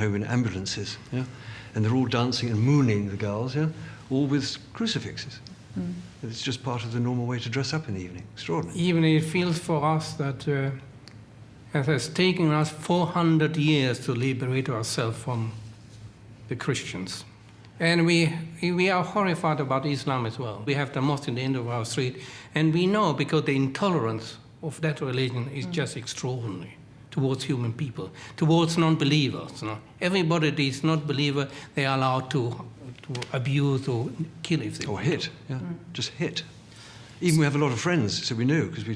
home in ambulances, yeah? And they're all dancing and mooning, the girls, yeah? All with crucifixes. Mm. It's just part of the normal way to dress up in the evening. Extraordinary. Even it feels for us that it has taken us 400 years to liberate ourselves from the Christians. And we are horrified about Islam as well. We have the mosque in the end of our street, and we know because the intolerance of that religion is just extraordinary towards human people, towards non-believers. You know? Everybody that is not believer, they are allowed to abuse or kill if they or want. Hit, yeah, just hit. Even we have a lot of friends, so we knew because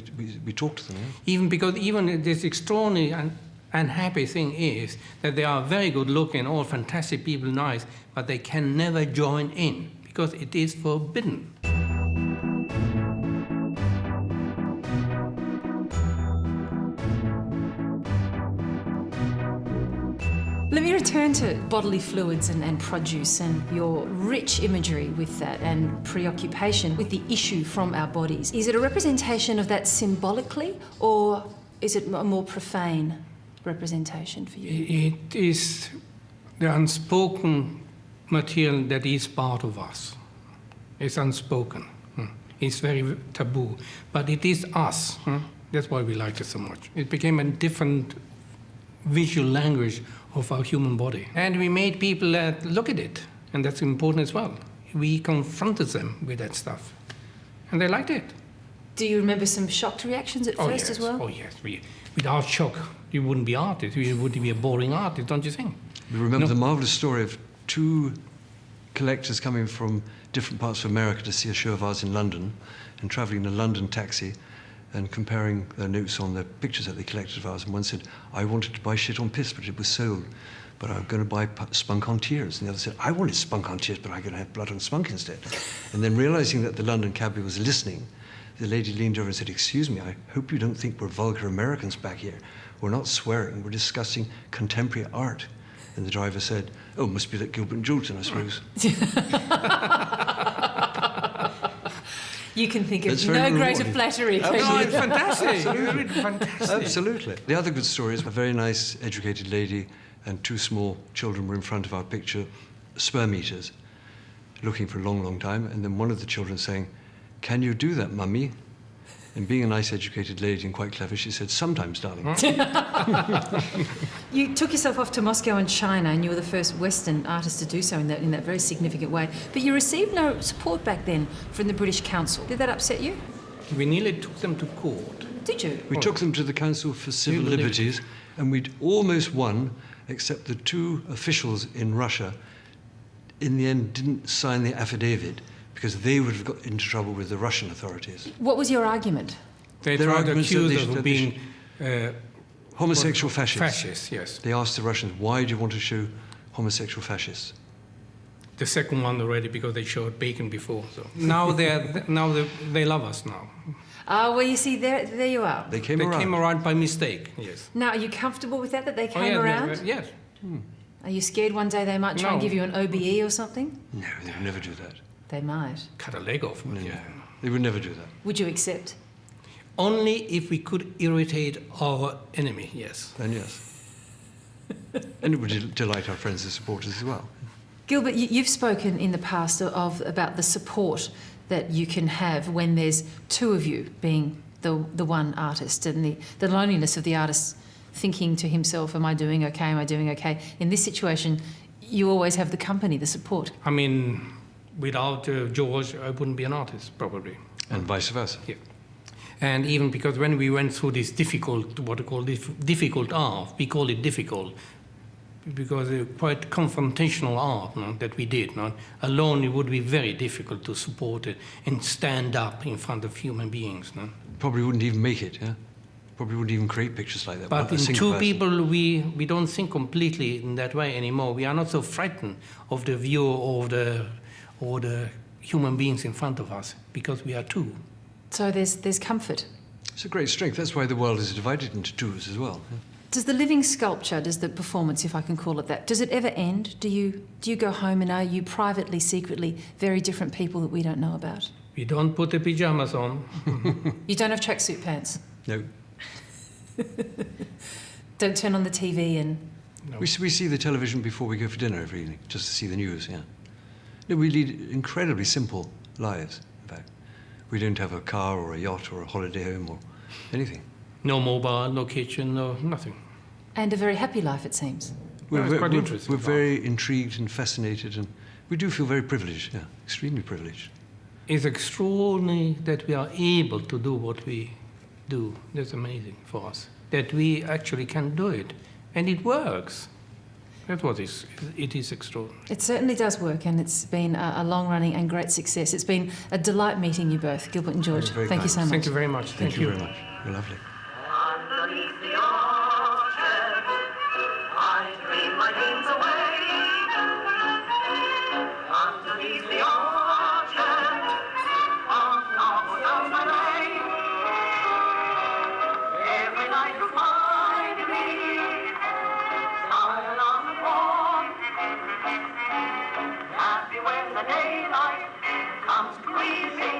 we talked to them. Yeah? Even this extraordinary and unhappy thing is that they are very good-looking, all fantastic people, nice, but they can never join in because it is forbidden. Let me return to bodily fluids and produce and your rich imagery with that and preoccupation with the issue from our bodies. Is it a representation of that symbolically, or is it a more profane representation for you? It is the unspoken material that is part of us. It's unspoken. It's very taboo, but it is us. That's why we like it so much. It became a different visual language of our human body. And we made people look at it, and that's important as well. We confronted them with that stuff, and they liked it. Do you remember some shocked reactions at first as well? Oh, yes. Without shock, you wouldn't be artist. You wouldn't be a boring artist, don't you think? We remember the marvellous story of two collectors coming from different parts of America to see a show of ours in London and travelling in a London taxi and comparing their notes on the pictures that they collected of ours. And one said, I wanted to buy shit on piss, but it was sold. But I'm going to buy spunk on tears. And the other said, I wanted spunk on tears, but I'm going to have blood on spunk instead. And then realising that the London cabbie was listening, the lady leaned over and said, excuse me, I hope you don't think we're vulgar Americans back here. We're not swearing, we're discussing contemporary art. And the driver said, oh, must be that Gilbert George, I suppose. You can think of no greater flattery. No, it's fantastic. It's fantastic. Absolutely. The other good story is a very nice, educated lady and two small children were in front of our picture, sperm eaters, looking for a long, long time. And then one of the children saying, can you do that, mummy? And being a nice, educated lady and quite clever, she said, sometimes, darling. You took yourself off to Moscow and China, and you were the first Western artist to do so in that very significant way. But you received no support back then from the British Council. Did that upset you? We nearly took them to court. Did you? We took them to the Council for Civil Liberties, and we'd almost won, except the two officials in Russia, in the end, didn't sign the affidavit, because they would have got into trouble with the Russian authorities. What was your argument? They tried to accuse us of being homosexual fascists. Fascists, yes. They asked the Russians, why do you want to show homosexual fascists? The second one already, because they showed bacon before. So now they love us now. Well, you see, there you are. They came around by mistake, yes. Now, are you comfortable with that they came around? Yes. Are you scared one day they might try and give you an OBE or something? No, they would never do that. They might. Cut a leg off. No, they would never do that. Would you accept? Only if we could irritate our enemy, yes. Then yes. And it would delight our friends and supporters as well. Gilbert, you've spoken in the past about the support that you can have when there's two of you being the one artist, and the loneliness of the artist thinking to himself, am I doing okay, am I doing okay? In this situation, you always have the company, the support. I mean, without George, I wouldn't be an artist, probably. And vice versa. Yeah. And even because when we went through this difficult art, we call it difficult, because it's quite confrontational art that we did. Alone, it would be very difficult to support it and stand up in front of human beings. Probably wouldn't even make it, yeah? Probably wouldn't even create pictures like that. But in two people, we don't think completely in that way anymore. We are not so frightened of the viewer or the human beings in front of us, because we are two. So there's comfort. It's a great strength. That's why the world is divided into twos as well. Yeah? Does the living sculpture, does the performance, if I can call it that, does it ever end? Do you go home and are you privately, secretly, very different people that we don't know about? We don't put the pyjamas on. You don't have tracksuit pants? No. Don't turn on the TV and No. We see the television before we go for dinner every evening, just to see the news, yeah. No, we lead incredibly simple lives, in fact. We don't have a car or a yacht or a holiday home or anything. No mobile, no kitchen, no nothing. And a very happy life, it seems. It's quite interesting. We're very intrigued and fascinated, and we do feel very privileged, yeah, extremely privileged. It's extraordinary that we are able to do what we do. That's amazing for us. That we actually can do it. And it works. That's what it is extraordinary. It certainly does work, and it's been a long-running and great success. It's been a delight meeting you both, Gilbert and George. Very Thank you kind. so much. Thank you very much. Thank you very much. You're lovely. Underneath the orchard, I dream my dreams away. Underneath the orchard, on Norwood down my lane. Every night you'll find me, lying on the lawn, happy when the daylight comes creeping